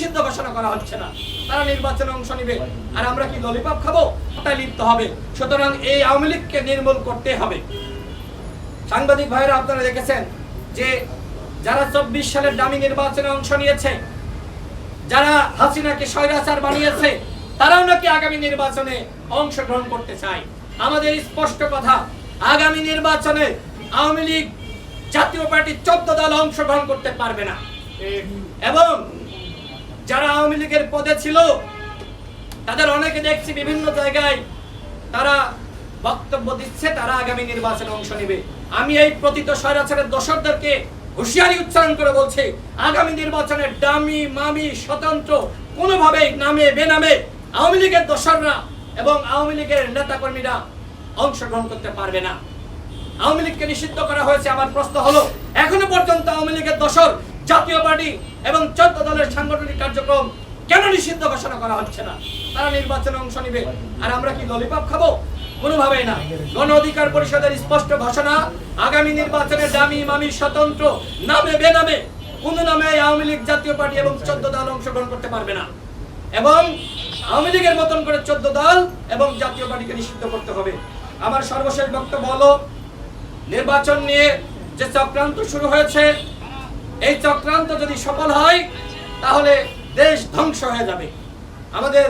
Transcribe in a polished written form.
নিষিদ্ধ ঘোষণা করা হচ্ছে না? তারা নির্বাচনে অংশ নিবে আর আমরা কি ললিপপ খাবো? ওটা লিপ্ত হবে। সুতরাং এই আওয়ামী লীগকে নির্মূল করতে হবে। সাংবাদিক ভাইরা আপনারা দেখেছেন যে যারা 24 সালের দামি নির্বাচনে অংশ নিয়েছে, যারা হাসিনাকে স্বৈরাচার বানিয়েছে, তারাও নাকি আগামী নির্বাচনে অংশগ্রহণ করতে চায়। আমাদের স্পষ্ট কথা, আগামী নির্বাচনে আওয়ামী লীগ জাতীয় পার্টি 14 দল অংশগ্রহণ করতে পারবে না। এবং যারা আওয়ামী লীগের পদে ছিল তাদের অনেকে দেখছি বিভিন্ন জায়গায় তারা বক্তব্য দিচ্ছে তারা আগামী নির্বাচনে অংশ নেবে। আমি এই প্রতীত স্বৈরাচারের দোসরদেরকে হুঁশিয়ারি উচ্চারণ করে বলছি, আগামী নির্বাচনে ডামি মামি স্বতন্ত্র কোনোভাবেই নামে বেনামে আওয়ামী লীগের দোসররা এবং আওয়ামী লীগের নেতাকর্মীরা অংশগ্রহণ করতে পারবে না। আওয়ামী লীগকে নিষিদ্ধ করা হয়েছে। আমার প্রশ্ন হলো, এখনো পর্যন্ত আওয়ামী লীগের দোসর জাতীয় পার্টি এবং 14 দলের সাংগঠনিক কার্যক্রম কেন নিষিদ্ধ ঘোষণা করা হচ্ছে না? তারা নির্বাচনে অংশ নিবে আর আমরা কি ললিপপ খাবো? কোনোভাবেই না। গণ অধিকার পরিষদের স্পষ্ট ঘোষণা, আগামী নির্বাচনে দামি মামি স্বতন্ত্র নামে বেনামে কোন নামে আওয়ামী লীগ জাতীয় পার্টি এবং 14 দল অংশগ্রহণ করতে পারবে না। এবং আওয়ামী লীগের মতন করে 14 দল এবং জাতীয় পার্টিকে নিষিদ্ধ করতে হবে। আমার সর্বশেষ বক্তব্য হলো, নির্বাচন নিয়ে যে চক্রান্ত শুরু হয়েছে, এই চক্রান্ত যদি সফল হয় তাহলে দেশ ধ্বংস হয়ে যাবে। আমাদের